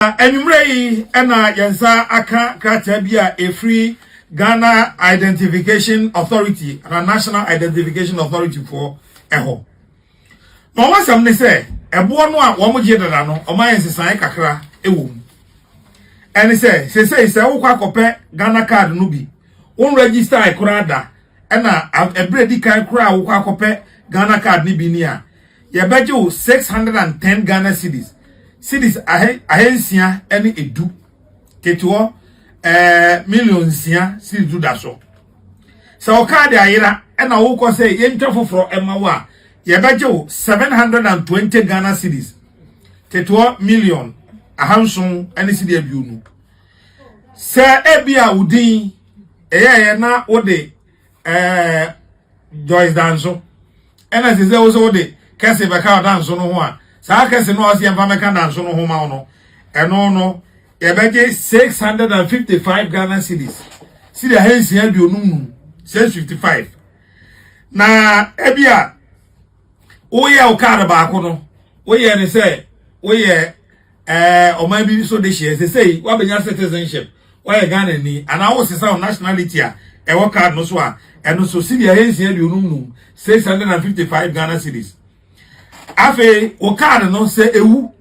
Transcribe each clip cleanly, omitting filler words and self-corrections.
Enyumrei ena yensa aka krata bia a free Ghana Identification Authority and a National Identification Authority for eho. No one some say ebo no a wo mo dada no o man sesan kakra ewo. And say wo kwa kope Ghana card no bi. Won register ikura da ena ebredi kan kura wo kwa kope Ghana card ni bi ni a ye beje 610 Ghana cedis. Cities ahensia any edu ketuo millions ya cities do that so card ayira and I will say yentafo for emawa ye beje 720 Ghana cedis ketuo million ahanson any city abiu no se ebia udin eye na ode Joyce Danso and as is also de kase beka danso no ho a Sakasi no as Yamaka Danso no homa no eno no yebeje 655 Ghana cedis. See the hands here bi onum 655. Na ebia oye o card ba ko no oye ne say oye oman bi so de share say wa benya citizenship oye Ghana ni and I was say nationality a e wo card no so a eno so see the hands here bi onum 655 Ghana cedis. Afe o card no say ewu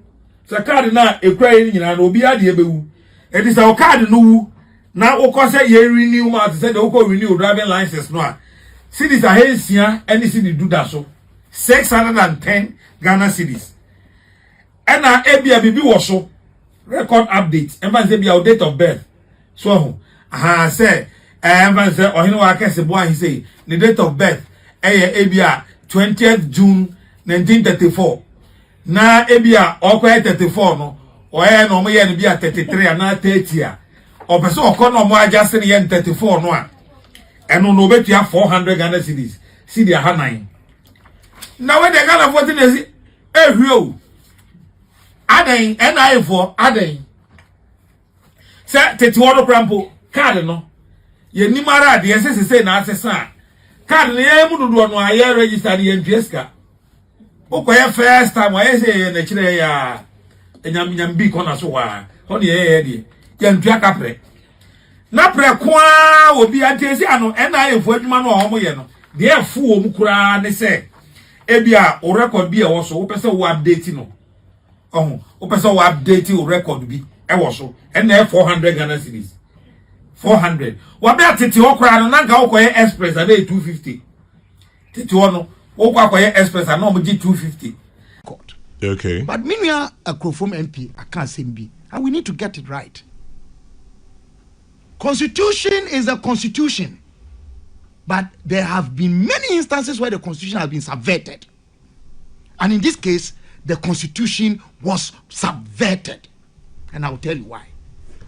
sa card na ekwaye nyina na obi ade ebewu e di sa o card no wu na o ko say ye renew ma say de o ko renew driving license no a cities ahensia any city do that so 610 Ghana cedis and na ebia bibi wo so record update emba say bia date of birth so ho aha say emba say ohino wa kese bo ahi say the date of birth ebia 20th June 1934 na ebia okwa 34 no oye no mo ye no bia 33 na 30 a opeso okọ no mo adjust ne ye 34 no a eno no betua 400 Ghana cedis cedi ha 9 na we de Ghana 14 ezi ehwio adan NI for adan se 31 no krampo card no ye nimara de ye se na asesa card ne ye mu dodo no aye register ye ntweska okoye first time I say na kire ya enyam bi kona so wa ho ne ye de ya ntua kapre na pre kwa obi antesi ano na efu adwuma no ho mo ye no de efu o mu kura ne se ebia o record bi e wo so wo pese wo update no wo pese wo update o record bi e wo so na 400 Ghana cedis 400 wo be atete wo kura no na nka wo koye express na 250 tete wo no express and no 250 court. Okay. But meanwhile, a from MP, I can't say B. And we need to get it right. Constitution is a constitution. But there have been many instances where the constitution has been subverted. And in this case, the constitution was subverted. And I will tell you why.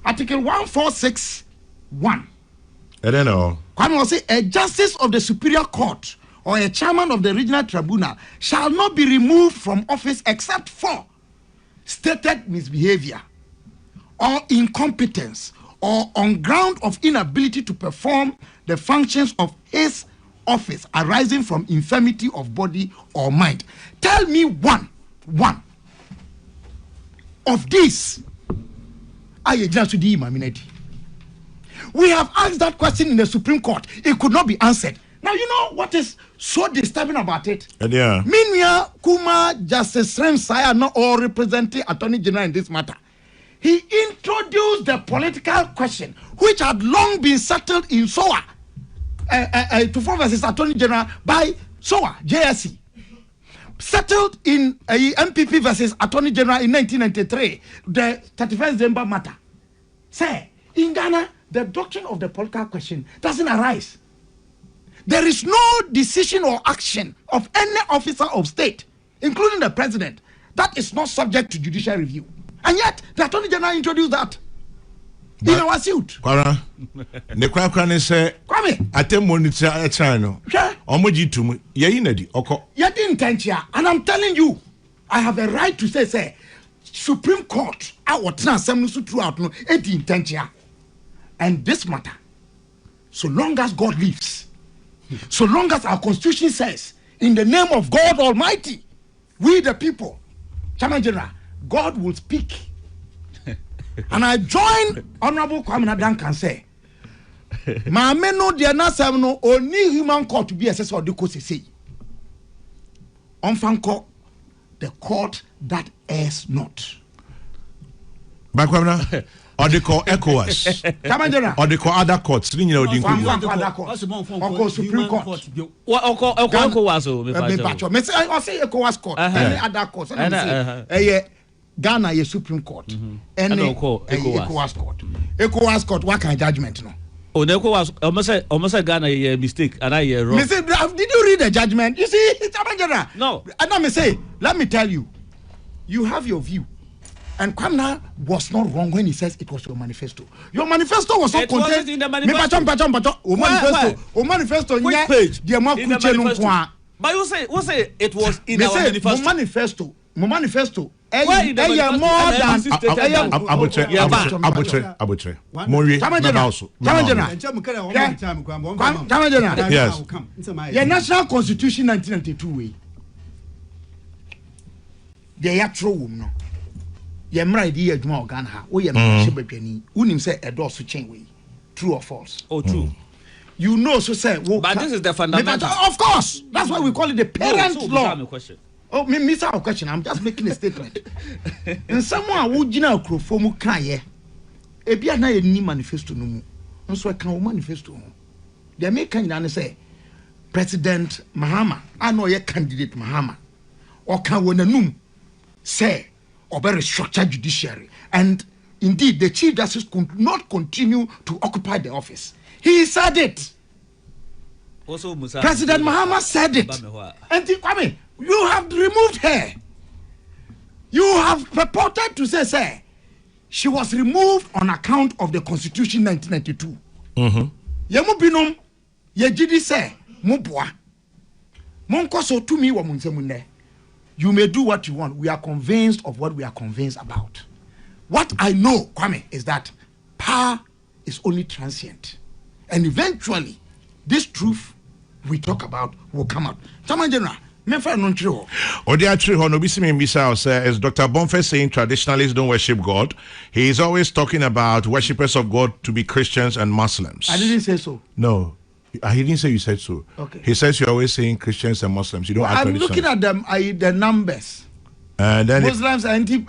Article 1461. I don't know. Kwame will say a justice of the superior court or a chairman of the regional tribunal shall not be removed from office except for stated misbehavior or incompetence or on ground of inability to perform the functions of his office arising from infirmity of body or mind. Tell me one of these. We have asked that question in the Supreme Court. It could not be answered. Now, you know what is so disturbing about it? Yeah. Meanwhile, Kuma Justice Saya not all representing Attorney General in this matter. He introduced the political question, which had long been settled in SOA, to form versus Attorney General by SOA, JSC. Settled in MPP versus Attorney General in 1993, the 31st December matter. Say, in Ghana, the doctrine of the political question doesn't arise. There is no decision or action of any officer of state, including the president, that is not subject to judicial review. And yet, the Attorney General introduced that in our suit. Kwara, ne kwakwa say, Kwame, atem monitor a channel. Omojitum, yeinadi, oko. Intentia, and I'm telling you, I have a right to say, Supreme Court, our transcendence throughout no, intentia. And this matter, so long as God lives, so long as our constitution says, in the name of God Almighty, we the people, Chairman General, God will speak And I join Honorable Kwame Duncan say, my men know they are not saying no only human court to be assessed or the court say. On Fanco, the court that errs not. Bakwamna, or they call ECOWAS, or they call other courts. You know, other courts, or Supreme Court. What ECOWAS? I say ECOWAS court. Any other courts? Ghana is Supreme Court. Any ECOWAS court. ECOWAS court. What kind of judgment? No. Oh, the ECOWAS almost Ghana a mistake and I wrong. Did you read the judgment? You see, no. Let me tell you, you have your view. And Kwamna was not wrong when he says it was your manifesto. Your manifesto was not contained in the manifesto. Manifesto. Which page? But you say it was in our manifesto. Manifesto. Why in the Yes. Your national constitution 1992 the actual no. Ye mra di adwuma organ ha wo ye mra bedwani unim say ethos chain way true or false. Oh, true. You know so say but this is the fundamental. Of course, that's why we call it the parent law. Oh, me miss our question. I'm just making a statement. And someone who gina okrofo mu kan ye e bia na ye ni manifesto no mu nso kan o manifesto ho they make kan say President Mahama ano ye candidate Mahama or kan wonanum say or very structured judiciary, and indeed the Chief Justice could not continue to occupy the office. He said it. Also, President Mahama said it. And Kwame, you have removed her. You have purported to say she was removed on account of the Constitution 1992. Yemu binom ye jidi say mubwa. Monko so to me wa munsemunde. You may do what you want. We are convinced of what we are convinced about. What I know, Kwame, is that power is only transient. And eventually, this truth we talk about will come out. Chairman General, as Dr. Bonfe saying traditionalists don't worship God. He is always talking about worshippers of God to be Christians and Muslims. I didn't say so. No. He didn't say you said so. Okay. He says you're always saying Christians and Muslims. You don't. I'm looking at them. The numbers. And then Muslims and about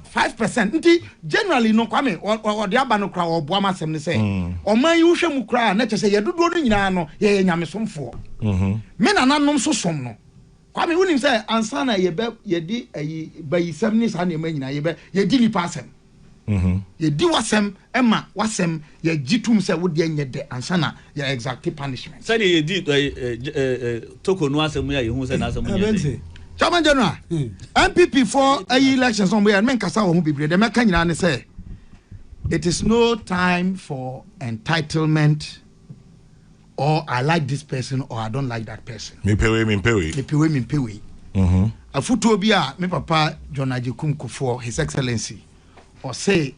5%. Generally, no Kwame or the Abano crowd or Buama Sem say. Or my usual mukra, nature say you do no ye nyamesum for. Men are not so somno. Kwame wouldn't say ansana ye di by 70s and ye dili pass him. Ye di wasem Emma wasem ye jitum se would ye de ansana ye exact punishment. Say ye did toko no asem ya who said asem. Chairman General, MPP for elections on where men kasa who be the American nyina say it is no time for entitlement or I like this person or I don't like that person. Me pewe. Afuto bia me papa John Ajekum Kufuor, His Excellency, or say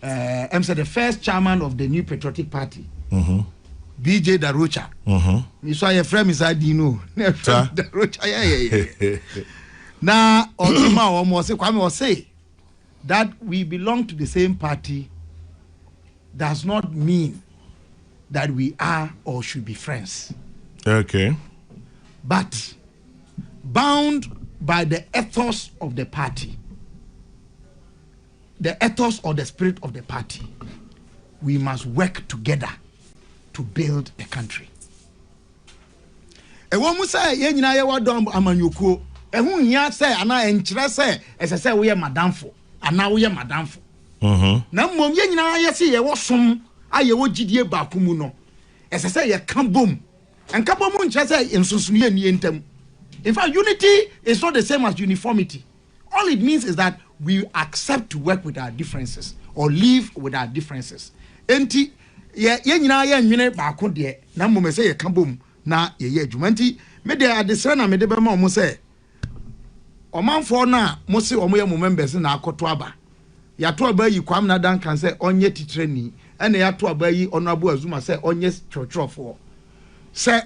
I'm the first chairman of the New Patriotic Party, BJ Darocha. Me so your friend is Adino. Darocha, yeah. Now, Kwame say that we belong to the same party does not mean that we are or should be friends. Okay. But bound by the ethos of the party, the ethos or the spirit of the party, we must work together to build a country. E wo mu say ye nyina ye wadom amanyoko ehun hia say ana enkyere say ese say wo ye madamfo ana wo ye madamfo na mmom ye nyina ye say ye wo som aye wo gidie ba kumu no ese say ye kambom enka bom nkyere say ensunsun ye nie ntam. In fact, unity is not the same as uniformity. All it means is that we accept to work with our differences or live with our differences. Enti ye nyina ye nwene ba ko de na mmom say ye kambom na ye adwumanti me de adesra na me de be ma omo say omanfo na mo se omo ye mo members na akoto aba ya to aba yi kwam na dan kan say onye titrani ene ya to aba yi Honorable Azuma say onye chotrofo say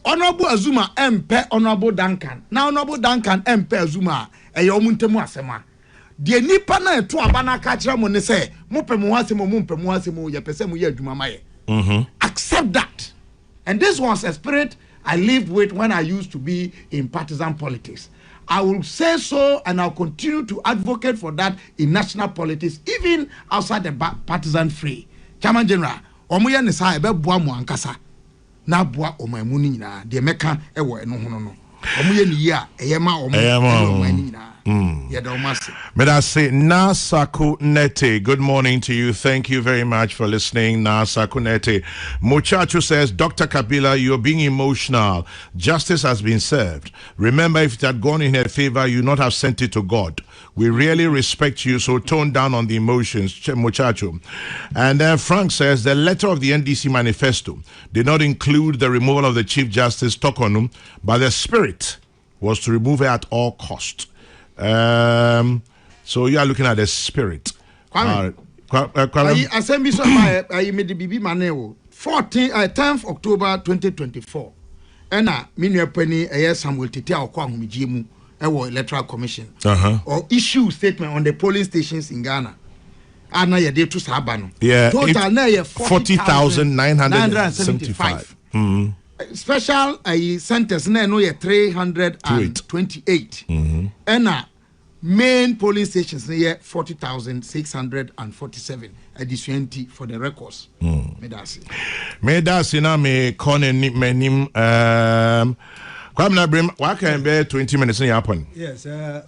Honorable Azuma empe Honorable Duncan na Honorable Duncan empe Azuma eye omuntemu asema de nipa na eto abana ka kire mo ne say mo pemu asemo mo pemu asemo ye pese mo ye adwuma maye. Accept that. And this was a spirit I lived with when I used to be in partisan politics. I will say so, and I'll continue to advocate for that in national politics, even outside the partisan fray. Chairman General, omuye ne sa ebe boa mo ankasa na boa omamu ni nyina de meka ewo eno hono no. Omuye ni ya eyema omu ni nyina. Medase Nasaku Nete, good morning to you. Thank you very much for listening. Nasaku Nete. Muchacho says, Dr. Kabila, you're being emotional. Justice has been served. Remember, if it had gone in her favor, you not have sent it to God. We really respect you, so tone down on the emotions, Muchacho. And then Frank says, the letter of the NDC manifesto did not include the removal of the Chief Justice Tokonum, but the spirit was to remove her at all cost. So you are looking at the spirit. I send me some I made the BB Maneo 10th October 2024. And Minya Penny a Samuel Tita or Kwamijimu Electoral Commission or issue statement on the polling stations in Ghana. And now you're there to Sabano. Yeah, total now 40,975. Special centers now no 328. And main polling stations here 40,647 addition for the records. Medasi na me kone menim Kwamna Brim, why can be 20 minutes in happen? Yes,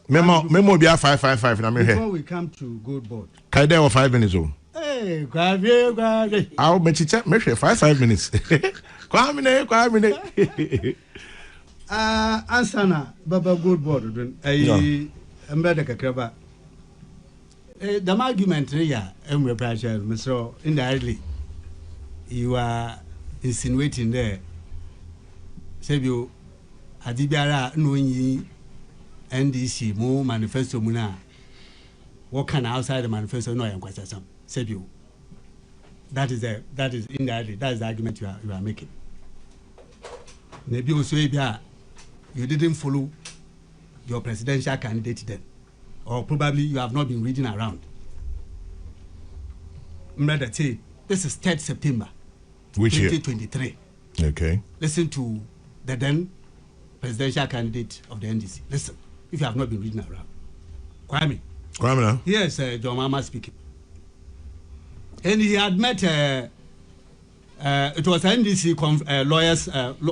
memo be 555 na me here. Before we come to GOLDBOD. Kai there for 5 minutes oh. Hey, Kwame. I'll make it 5 minutes. Kwame. Answer na Baba GOLDBOD. Mbeda kakraba. The argument here, Mr. Indirectly, you are insinuating there. Say you Adibiara knowing NDC more manifesto muna. What can outside the manifesto no and question some? Say you. That is indirectly. That is the argument you are making. Maybe also you didn't follow your presidential candidate then, or probably you have not been reading around. This is 3rd September, which 2023. Okay. Listen to the then presidential candidate of the NDC. Listen, if you have not been reading around. Kwame. Yes, John Mama speaking. And he had met, it was NDC lawyers,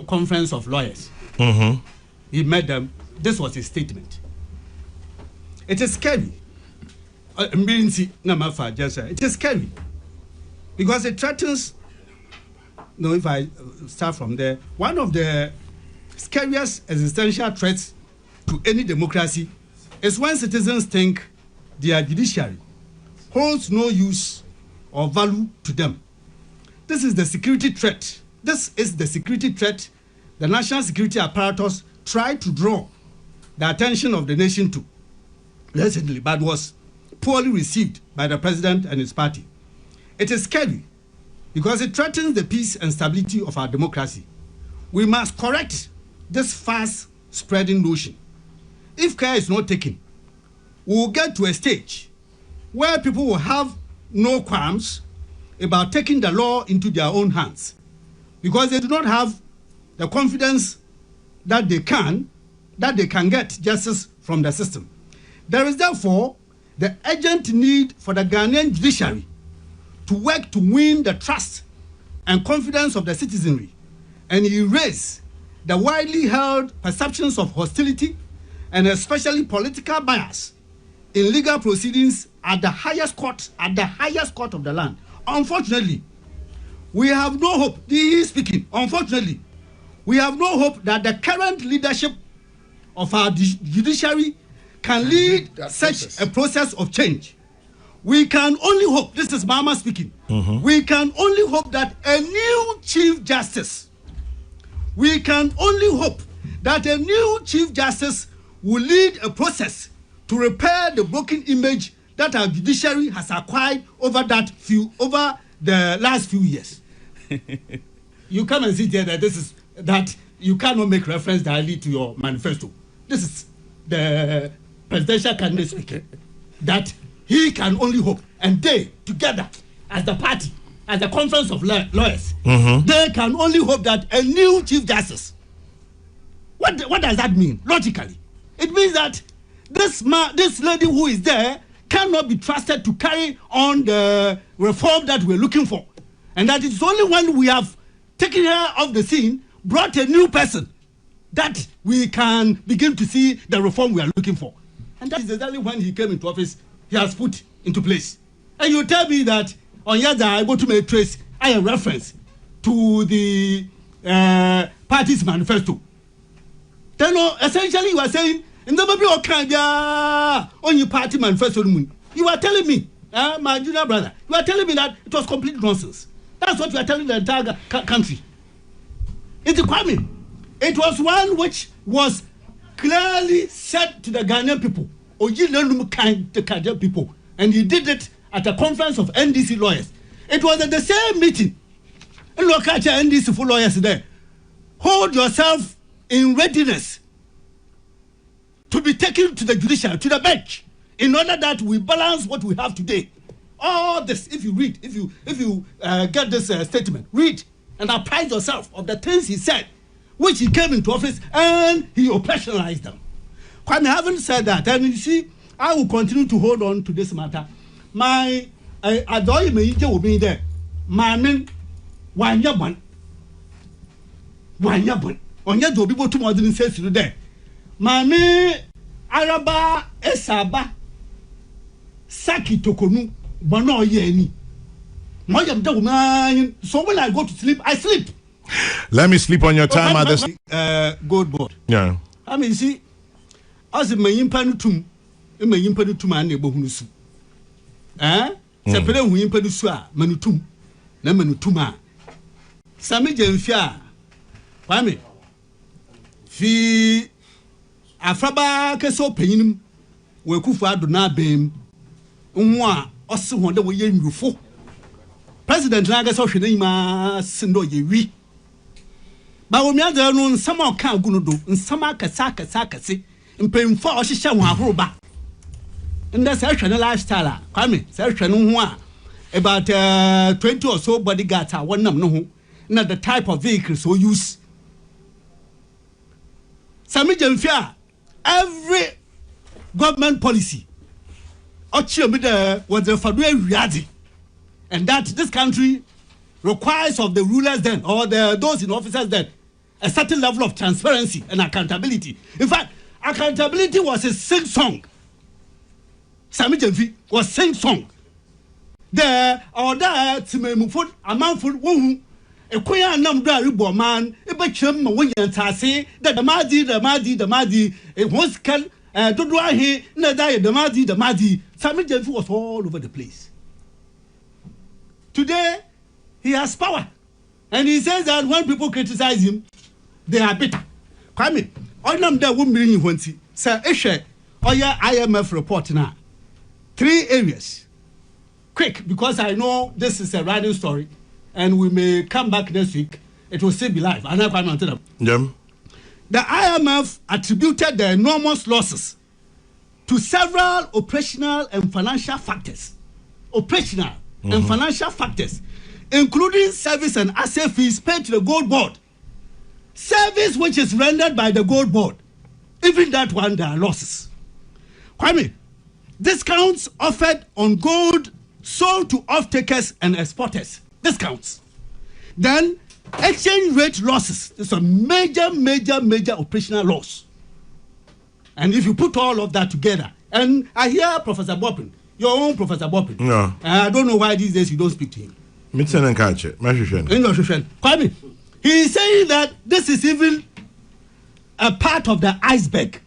conference of lawyers. He met them. This was his statement. It is scary. It is scary because it threatens. No, if I start from there, one of the scariest existential threats to any democracy is when citizens think their judiciary holds no use or value to them. This is the security threat. This is the security threat the national security apparatus tried to draw the attention of the nation to recently, but was poorly received by the president and his party. It is scary because it threatens the peace and stability of our democracy. We must correct this fast spreading notion. If care is not taken, we will get to a stage where people will have no qualms about taking the law into their own hands because they do not have the confidence that they can get justice from the system. There is therefore the urgent need for the Ghanaian judiciary to work to win the trust and confidence of the citizenry and erase the widely held perceptions of hostility and especially political bias in legal proceedings at the highest court of the land. Unfortunately, we have no hope. Unfortunately, we have no hope that the current leadership of our judiciary can lead such a process of change. We can only hope, this is Mama speaking, we can only hope that a new Chief Justice, will lead a process to repair the broken image that our judiciary has acquired over the last few years. You come and sit here that you cannot make reference directly to your manifesto. This is the presidential candidate speaking. that he can only hope, and they together as the party, as the conference of lawyers, they can only hope that a new chief justice. What does that mean logically? It means that this lady who is there cannot be trusted to carry on the reform that we're looking for, and that it's only when we have taken her off the scene, brought a new person, that we can begin to see the reform we are looking for. And that is exactly when he came into office, he has put into place. And you tell me that on Yada, I go to make trace, I have reference to the party's manifesto. Then essentially you are saying, in the baby or kind on your party manifesto, you are telling me, my junior brother, you are telling me that it was complete nonsense. That's what you are telling the entire country. It's Kwame. It was one which was clearly said to the Ghanaian people, or you learn the Ghanaian people, and he did it at a conference of NDC lawyers. It was at the same meeting. And look at your NDC for lawyers there. Hold yourself in readiness to be taken to the judiciary, to the bench, in order that we balance what we have today. All this, if you read, if you get this statement, read and apprise yourself of the things he said, which he came into office and he operationalized them. Kwame, having said that, and you see, I will continue to hold on to this matter. My adore me will be there. My men, one yaban, on your do people to more than says today. My me Araba Esaba Saki Tokonu, Bono Yeni. So when I go to sleep, I sleep. Let me sleep on your time at this. GOLDBOD. Yeah. I mean, see, as a main panutum, a main panutum and a bohunusu. Separe who impanusua, manutum, Namanutuma. Sami Jenfia, Kwame. Fi Afraba Keso Painum, where Kufa do not beam, Umwa, also wonder we yen you for. President Lagas of Shinima Sendo Yewi. But when you are known, some are can't go do, and some are Kasaka, and paying for Shisha Wahoba. And that's actually a lifestyle. Kwame, searching about 20 or so bodyguards are one of no, not the type of vehicles so use. Sami Jenfia, every government policy, was the Fabio reality. And that this country requires of the rulers then, or those in officers then, a certain level of transparency and accountability. In fact, accountability was a sing-song. Sami Jenfi was sing-song. There, or that, Timemufut, a man for whom a queer number of man, a bachelor, when you say that the Madi, it was can, don't do I hear, no, the Madi. Sami Jenfi was all over the place. Today, he has power. And he says that when people criticize him, they are bitter. Kwame, all them that won't bring you one see. Sir, Eshe, or your IMF report now. 3 areas. Quick, because I know this is a writing story, and we may come back next week. It will still be live. I know I'm them. Yeah. The IMF attributed the enormous losses to several operational and financial factors. Operational and financial factors, including service and asset fees paid to the GOLDBOD. Service which is rendered by the GOLDBOD. Even that one, there are losses. Kwame, discounts offered on gold sold to off-takers and exporters. Discounts. Then, exchange rate losses. It's a major operational loss. And if you put all of that together, and I hear Professor Boppin, your own Professor Boppin. No. I don't know why these days you don't speak to him. Kwame, he is saying that this is even a part of the iceberg.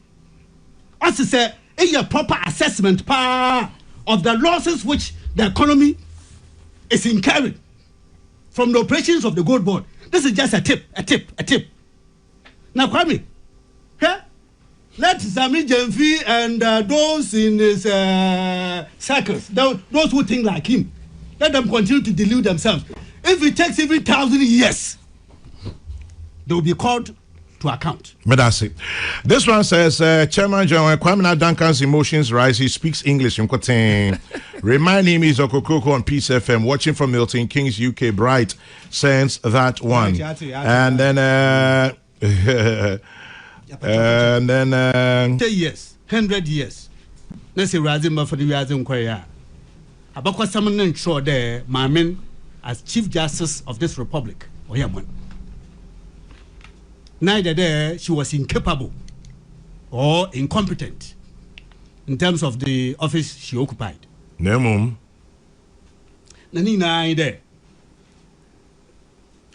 As I say, a proper assessment of the losses which the economy is incurring from the operations of the GOLDBOD. This is just a tip. Now, Kwame, here, let Sami Jenfi and those in his circles, those who think like him, let them continue to delude themselves. If it takes even 1,000 years, they will be called to account. Medasi. This one says, Chairman John, Kwame Duncan's emotions rise. He speaks English. Remind him he's Okokoko on Peace FM, watching from Milton Keynes, UK. Bright sends that one. And then, 10 years, 100 years. Let's say Razima for the Razim Korea. Abakwa Samanin Shaw there, Mamin, as Chief Justice of this Republic. Neither there she was incapable or incompetent in terms of the office she occupied. Nemum. Nanina there.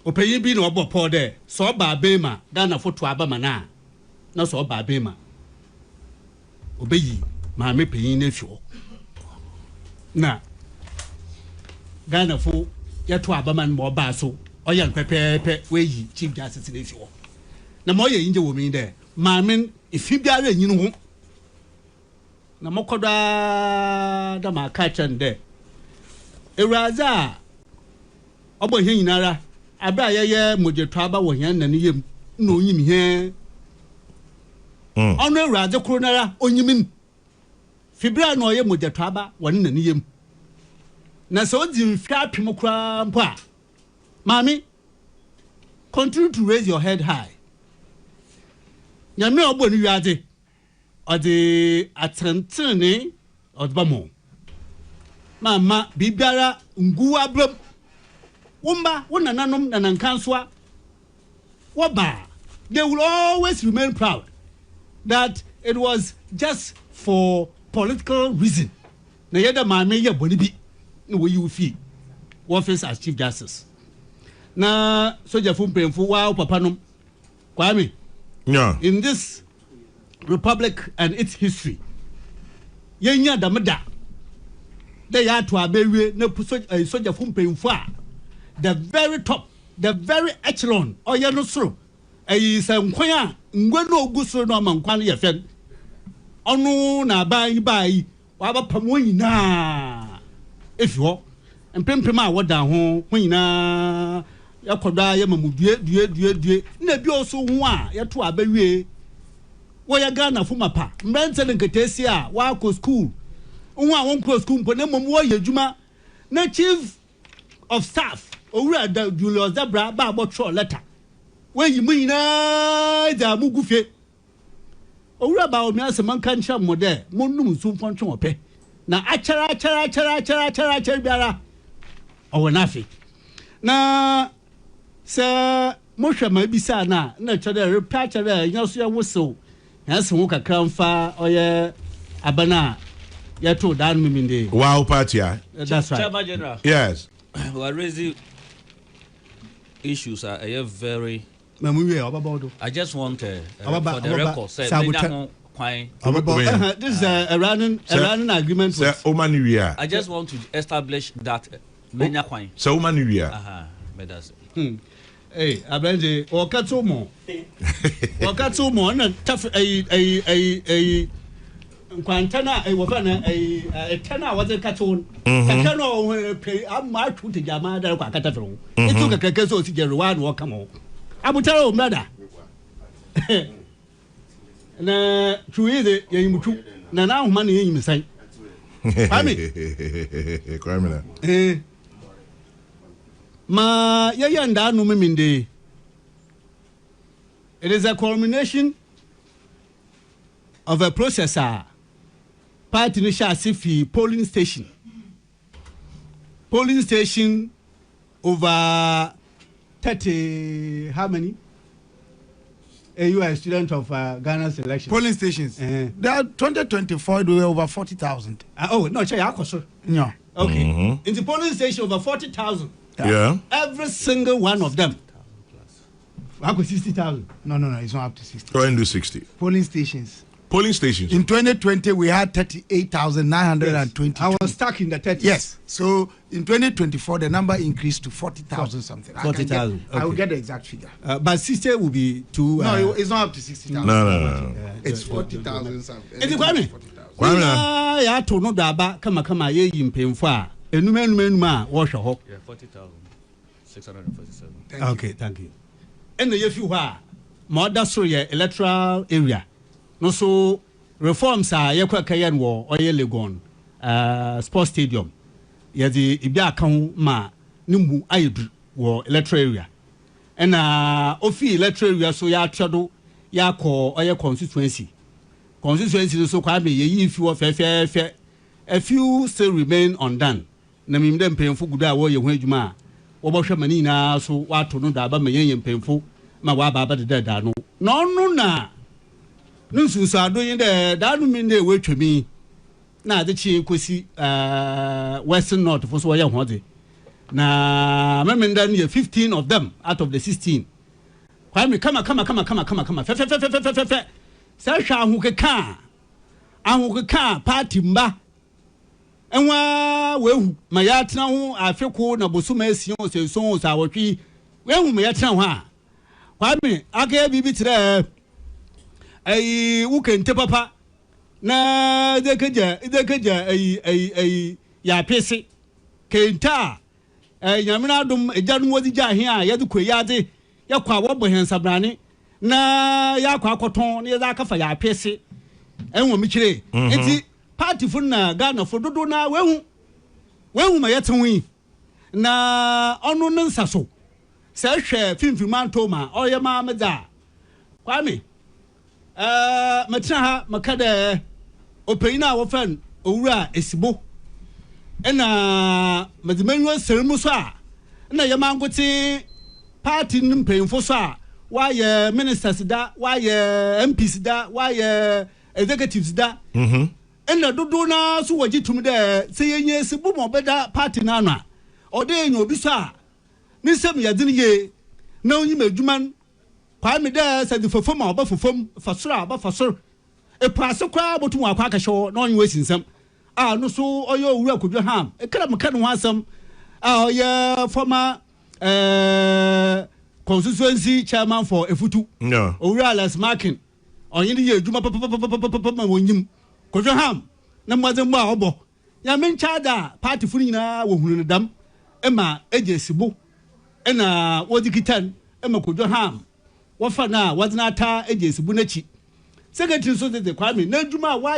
Opeyi bi no obo there. So ba bema Ghana for to abamana. Na so ba bema. Obeyi ma me peyin na fio. Na Ghana for ya to abaman mo ba so. Oyan pepepe we Chief Justice na fio. Na mo ye inje wo mi there. Ma men ifi biara nyin ho. Na mokoda da ma ka chen there. Ewraza obo hye nyinara abra ye mojeto aba wo hye na ne yem na onyim hye. Ono ewraza kro nara onyimin. Fibra na oye mojeto aba wo ne ne yem. Na so di mfia pem kra mpo a. Mami, continue to raise your head high. Nyame obo ni wiade. Ode atentene odbamo. Mama bibiara ngu abram. Wumba wonananom nanankanswa. Woba. They will always remain proud that it was just for political reason. Na yeda mame ye boni bi no we you feel office as Chief Justice. Na soja fumpemfu wa papa nom Kwame. Yeah. In this republic and its history. Yenya damada. They are to abewe na soja fumpemfu a the very top, the very echelon or ya no soro. Is a nkwan ngwe no ogusoro no mankwan ye fen. Onu na bai wa ba pamo nyina. If you mpempema woda ho nyina yakoda ye mamudue na bi oso ho a ye to abewe wo ya Ghana fuma pa mbente nketesi a wa ko school ho a won ko school mpo na mom wo ye adwuma na chief of staff owura da Julius Zebra ba abotro letter we yi nyina da mugufie owura ba omi asema kan cha mode monum sumfon twe ope na achara biara owonafi na se mohwe ma bisa na chode repair chode nyaso ya woso nyaso wo kakra mfa oye abana ya to dan miminde Wow, party. That's right. Chairman General. Yes. We are raising issues are very. I just want for the record say this is a running agreement. I just want to establish that menya kwai. So manuia. Medasi. Hey, Abenje, Wakatu mo na tough a Quantana a wafana a tenor was a cartoon. I cannot pay up my to the Yamada Catafron. It took a cacaso to get one walk come on. I will tell you, mother. Na true, you now money in the same. Criminal. Ma yanda no meminde. It is a culmination of a processor. Party Nisha Sifi polling station over 30 how many? You are a student of Ghana's election. Polling stations. There are 2024 they were over 40,000. Oh no, No. Okay. In the polling station over 40,000. Yeah. Every single one of them. How could 60,000? No, it's not up to 60. Go and do 60. Polling stations. Polling stations. In 2020, we had 38,920. Yes. I was stuck in the 30s. Yes. So in 2024, the number increased to 40,000 something. 40,000. Okay. I will get the exact figure. But 60 will be too. No, it's not up to 60,000. No. It's 40,000 something. Is it Kwame? Ya to no daba kama ye yimpemfo a enuma wo hwe ho. Yeah, 40,647. Okay, thank you. And the yefu ha Mother so ye electoral area. No so reforms are yakwa kayen wo oye Legon sports stadium. Ye the ibia account ma nimbu ayedu wo electoral area. And ofi electoral area so ya trado ya ko oye constituency. Constituency so kwa me ye if you fe a few still remain undone. Na mim dem pemfo guda wo ye ho adwuma wo bo hwe mani na so wato no da ba me yen pemfo ma wa ba ba de da no no na nsu so adoyin de da no mi na ewetwemi na de chi kosi western north for so ye ho de na memenda no 15 of them out of the 16 kwa me kama fe sa hwa ahukeka party mba enwa wehu ma ya tena ho afeko na bosoma esion seson sa wotwi wehu ma ya tena ho a kwa me aka bibi tire wukente papa na dekeja ya pese kenta nyamina dum ejanu wodi ja he a ye de koyade ye kwa wobo hensabrane na ya kwa akoton na ye za kafa ya pese enwo mi kire enti party fun na Ghana for dodo na wehu ma yetenwi na onu nsa so se hwe finfirman toma oye ma meda kwa me matina ha makade opeyina wo fan owura esibo ena medimenwo seremu so a na ye mangote party mpemfo so a wa ye ministers da wa ye MPs da wa ye executives da ena dodo na so waji tum de se yenye sibu mo beda party na na ode enyo obi so a ni sem ya din ye na onyi madwuman kwa me de se di fofom a oba fofom fasoro aba fasoro e paase kwa botum akwa akahyo na onyi wasinsam a no so oyo owura kodwo ham e kra me ka no asam a oyo former constituency chairman for Efutu no owura Alex Markin onyi ni ye adwuma papa wonyim kodwo ham na mwazembo a obo ya mencha da party funu nyina wo hunu dam ema eje sibo ena wodi kitan ema kodwo ham wo fa na wadina ta eje sibo nachi secretary so de kwame na adwuma wa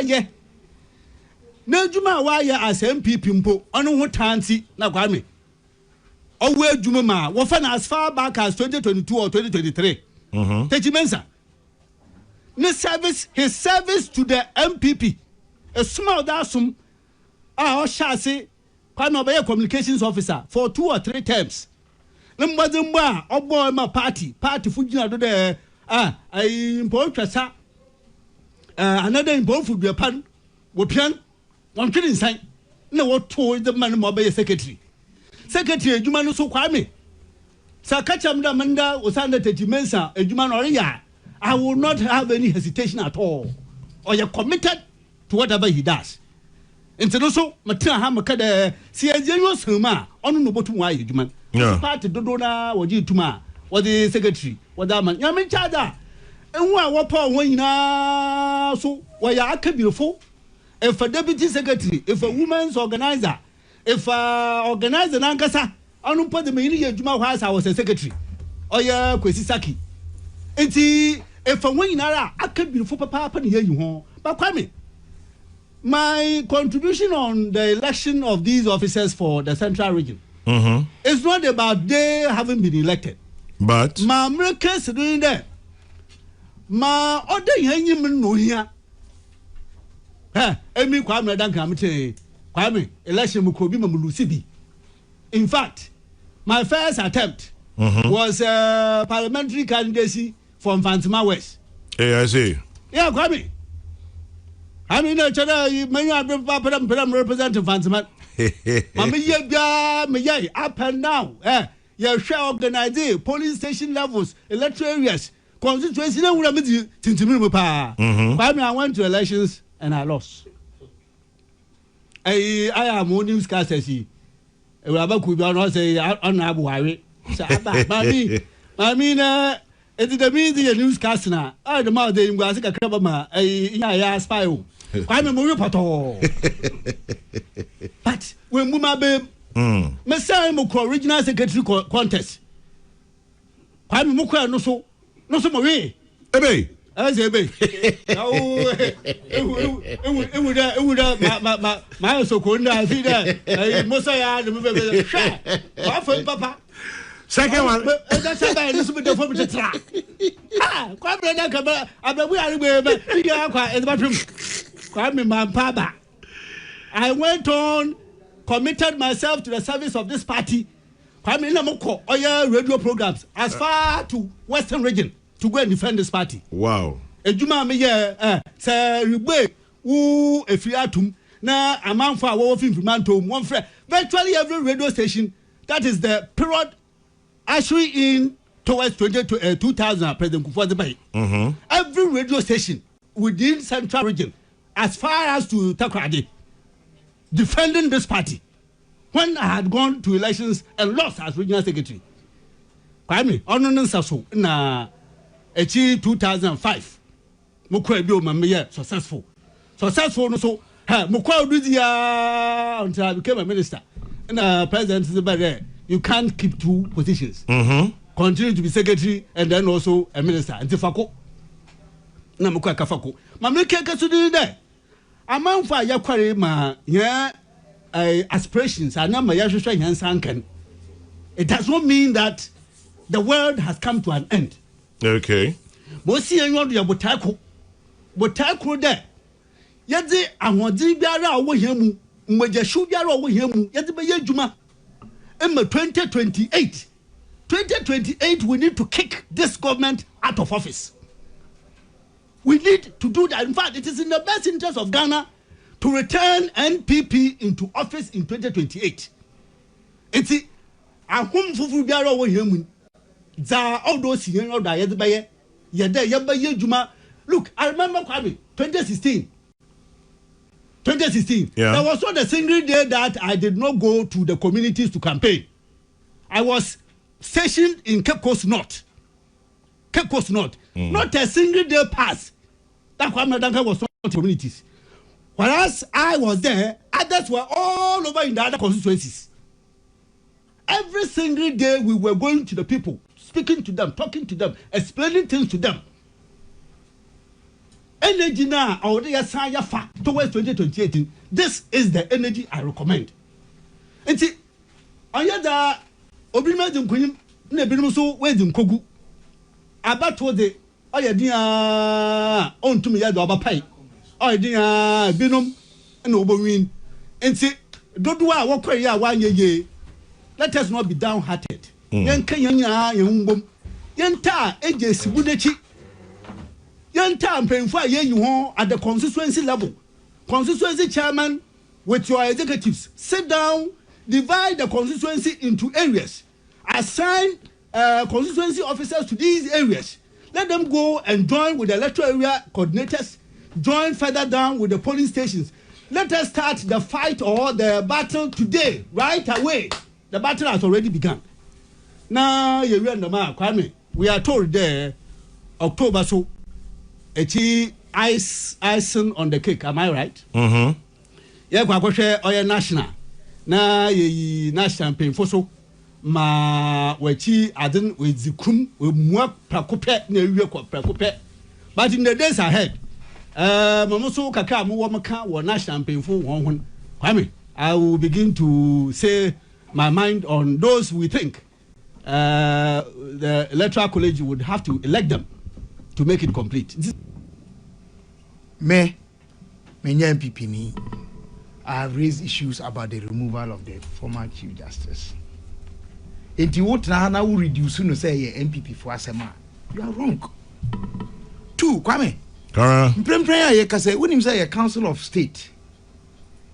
ye as MPP mpo ono ho tanti na kwame owo adwuma ma wo fa na as far back as 2022 or 2023 techimensa his service to the MPP a small dasum shasi kwame obey communications officer for 2 or 3 terms nambazembo a obo ma party fujina do de impon twasa another impon fudu pan wo pian won twin nsan na wo to the man mo obey secretary ejuma no so kwame sakacham da manda osanda tejimensa ejuma no ya I will not have any hesitation at all. Or you're committed to whatever he does. And so, Matina Hamakada, see a generous Huma, on no bottom why you man. Party Dodona, or Tuma, or the secretary, or that man. Yamin Chada. And what power when you so why you are beautiful? If a deputy secretary, if a woman's organizer, if organizer Nankasa, I don't put the media Juma House, I was a secretary. Or ya Kwesisaki. Enti if when nara aka beautiful papa ni you ho but kwame my contribution on the election of these officers for the central region it's not about they having been elected but my Americans doing that ma other yanyim no here emi kwame dan kamete kwame election mu ko bi mamulusi bi in fact my first attempt was parliamentary candidacy from Fantima West. Hey, I see. Yeah, Kwame. I mean, many are representing Fantima. Mami, up and down. You share organize police station levels, electoral areas, constituency. No, I went to elections and I lost. I am one newscaster. I mean, it is the media newscaster now. I the mother in Guasica Crabama, a spy. I'm a movie pato. But when Muma Babe, Messiah original secretary contest. I'm Muka no so Marie. Ebe. As a baby. My so cold. I see that. Mosaya, the papa. Second one. That's a bad little bit of a track. Ah, quite better. I bet we are in the bathroom. Quite me, my papa. I went on, committed myself to the service of this party. Quite me, Namoko, or your radio programs as far to Western region to go and defend this party. Wow. A Juma me, sir, who if you atum, now a man for our wolf informant, one friend. Virtually every radio station, that is the period. Actually, in towards 2000, President Kufuor. Every radio station within Central Region, as far as to Takrady, defending this party. When I had gone to elections and lost as regional secretary, Kwame, Ononon Sasso, na 2005, Mukwe Bio Mamia, successful. Successful, no so, Mukwa Udia until I became a minister. And President is there. You can't keep two positions. Continue to be secretary and then also a minister. And Tifako. Namukwa Kafako. Mamika Kasudi there. A man for Yakwari ma aspirations are not my Yashusha Yansankan. It does not mean that the world has come to an end. Okay. Mosi and you Botako. Botako there. Yadi and what did Biara over him, Majashu Biara over him, Yadi Juma. 2028, we need to kick this government out of office. We need to do that. In fact, it is in the best interest of Ghana to return NPP into office in 2028. It's a home for Biara over here. Za all those years or die Juma. Look, I remember Kwame, 2016. Yeah. There was not a single day that I did not go to the communities to campaign. I was stationed in Cape Coast North. Not a single day passed that Kwame Danka was not in communities. Whereas I was there, others were all over in the other constituencies. Every single day we were going to the people, speaking to them, talking to them, explaining things to them. Energy now, towards 2028. This is the energy I recommend. And see, on the Obima Queen, Nebinuso, Wedding Kogu. About the Oyadia on to me, Abapai, Oyadia, Binum, and Oberwin. And see, don't do our 1 year. Let us not be downhearted. Yan Kayanya, Yungum, Yanta, Ages, Budechi. Young time paying for you at the constituency level. Constituency chairman with your executives sit down, divide the constituency into areas, assign constituency officers to these areas. Let them go and join with the electoral area coordinators, join further down with the polling stations. Let us start the fight or the battle today, right away. The battle has already begun. Now, you remember, Kwame, we are told there, October so. Icing on the cake, am I right? Yeah, Kwakoshe Oya National. Na ye national pain for so ma wechi aden with the krum we mwa prakope na wiye kwa prakope. But in the days ahead, mamoso kaka mu wo maka wo national pain for won. Kwame, I will begin to say my mind on those we think the Electoral College would have to elect them to make it complete. Me MPP ni, I have raised issues about the removal of the former Chief Justice. If you want to reduce no say MPP for asema, you are wrong. 2, Kwame. When you say a Council of State,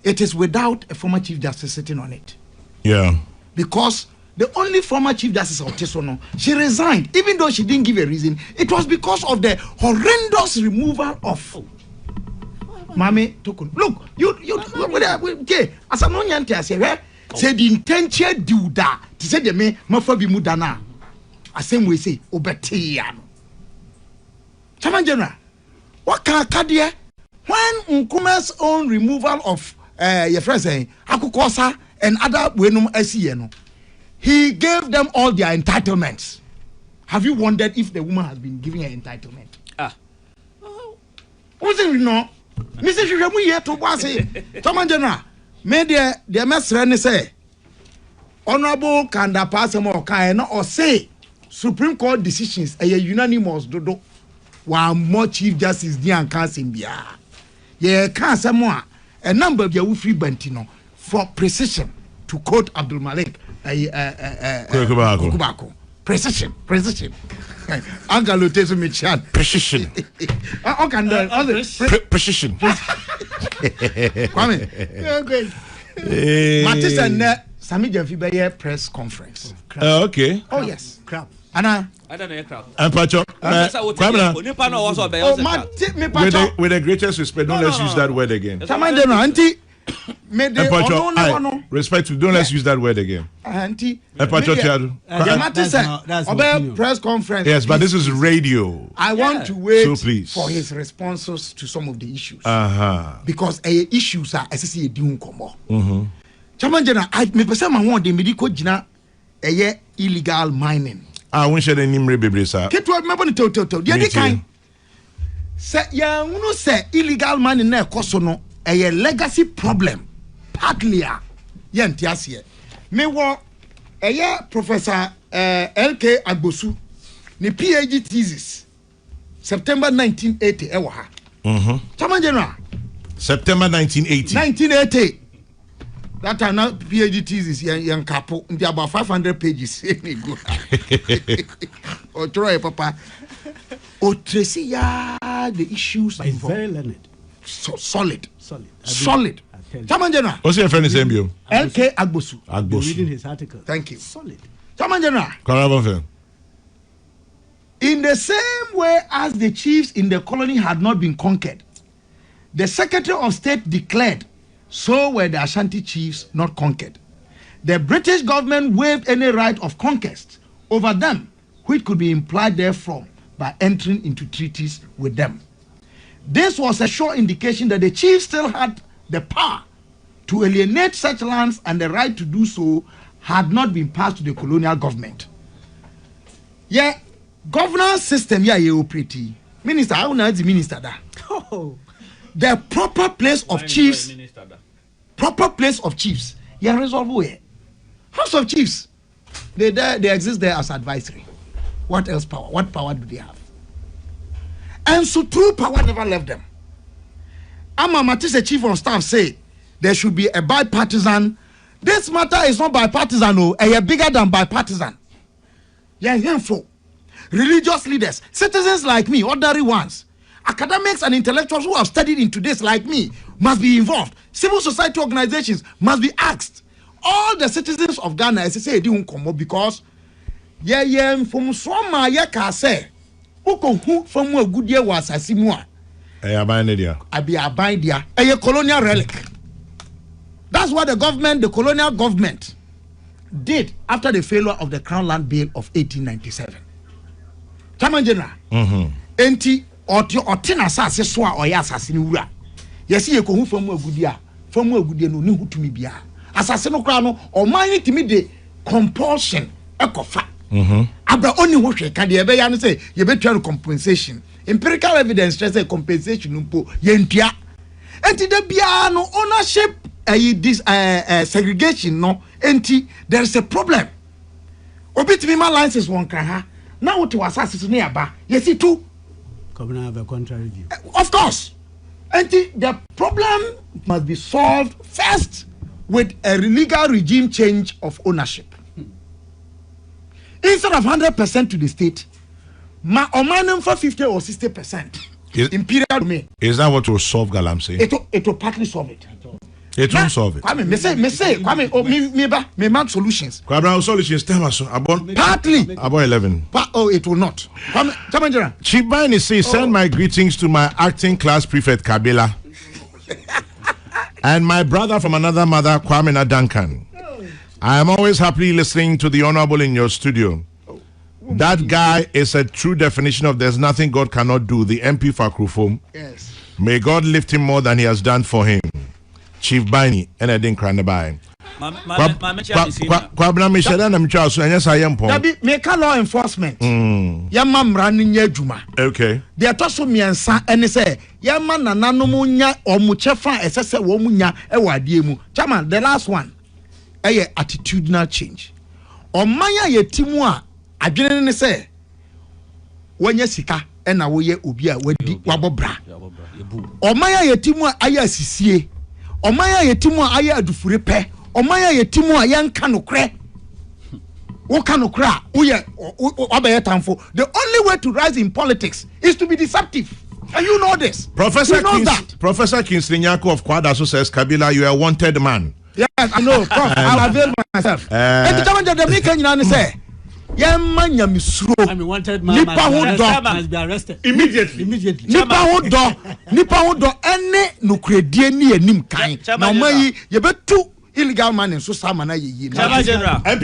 it is without a former Chief Justice sitting on it. Yeah. Because the only former Chief Justice of Tesono, she resigned, even though she didn't give a reason. It was because of the horrendous removal of Mame Tokun. Look, okay, as a non-yanti, I say the intention do that. To say the me, Mafabi Mudana. As same way say, Obetiano. Chairman General, what can Kadia? When Nkuma's own removal of your friend saying, Akukosa and other Wenum SCN. He gave them all their entitlements. Have you wondered if the woman has been giving her entitlement? Who's it no? Mr. Shamu yet to was it. Tomandana, made the master say, Honorable Kanda Passamo Kayi or say Supreme Court decisions a unanimous dodo. While more Chief Justice Dian Kansimbia. Ye can some more a number of your free bantino for precision to quote Abdul Malik. Kubako. Precision. Angalo Tesu Michan. Precision. Precision. Kwame. Matisa ne Sami Janfibaye press conference. Okay. Oh yes. Crap. Anna. I don't know crap. And Pacho. With the greatest respect, don't let's use that word again. Auntie. Respect to, don't let's use that word again. Auntie. Press conference. Yes, but this is radio. I want to wait for his responses to some of the issues. Because issues are SSC doing combo. Chairman General, I me person my one the medical jina illegal mining. I won't share the name baby sir. Get to remember the total. The other kind. Say ya no say illegal mining na koso no a legacy problem. Partly yentiasie. Me wo Professor LK Agbosu ni PhD thesis September 1980 ewa ha. Chairman General. September 1980. 1980. That time now PhD thesis yan capo into about 500 pages. O try papa. O tracy ya the issues but involved. Very learned. So solid. Chairman General. What's your friend name you? LK Agbosu. Reading his article. Thank you. Solid. Chairman General. In the same way as the chiefs in the colony had not been conquered, the Secretary of State declared, so were the Ashanti chiefs not conquered. The British government waived any right of conquest over them, which could be implied therefrom by entering into treaties with them. This was a sure indication that the chiefs still had the power to alienate such lands, and the right to do so had not been passed to the colonial government. Yeah, governance system you operate. Minister, how now the minister that? The proper place of chiefs. Proper place of chiefs. Yeah, resolve where? House of Chiefs. They exist there as advisory. What else power? What power do they have? And so true power never left them. Matisse, chief of staff, say there should be a bipartisan. This matter is not bipartisan, no, bigger than bipartisan. Yeah, for religious leaders, citizens like me, ordinary ones, academics and intellectuals who have studied into this like me must be involved. Civil society organizations must be asked. All the citizens of Ghana, as I say, they won't come up because from Swama say, who from a good year was a simua. I be a bindia, a colonial relic. That's what the colonial government did after the failure of the Crown Land Bill of 1897. Chairman General, enti otina sase so a oya asase ni wura. Yesi ye ko hu famu agudia no ni hu tumi bia. Asase no kra no o man ni timi de compulsion ekofa. Abra oni ho hwe ka de ebe ya no say ye betua compensation. Empirical evidence say compensation mpo ye ntua. Enti de bia no ownership this segregation no enti there is a problem. Obitimi ma license won kra ha. Now what was asase no yaba. Yesi too. Come have a contrary view. Of course. And the problem must be solved first with a legal regime change of ownership. Instead of 100% to the state, omanum for 50 or 60%. Imperial domain. Is that what will solve Galamsey? It will partly solve it. It won't solve it. Kwame, me man solutions. Kwame, solutions tell us partly. About 11. It will not. Chief Bani says, send my greetings to my acting class prefect Kabila. And my brother from another mother, Kwame Duncan. I am always happily listening to the Honorable in your studio. That guy is a true definition of there's nothing God cannot do. The MP for Krufom. Yes. May God lift him more than he has done for him. Chief Bani, and I didn't cry by. Kwabna Michelle na mcha so anya sa yempo. Dabi make law enforcement. Yama mra no nya adwuma. Okay. De atoso miensa ene se yama nananom nya omuchefa esese wo munya e wade mu. Chairman, the last one. Eye attitudinal change. Omanya yetimu a adwene ne se wonya sika ena wo ye obi a wadi wabobra. Omanya yetimu a aya sisie. Omanya yetimu a aya adufure pe. Omanya yetimu a yanka nokre. Wo kanokra uye obeye tamfo. The only way to rise in politics is to be deceptive. And you know this. Professor Kingsley Nyako of Kwadaso says, Kabila, you are a wanted man. Yes, I know, Prof. I'll avail myself. And the time the American say, I'm a wanted man. Must be arrested immediately. Nipa do any no credit ni enim kan. Na omayi ye betu illegal man in so sama na ye.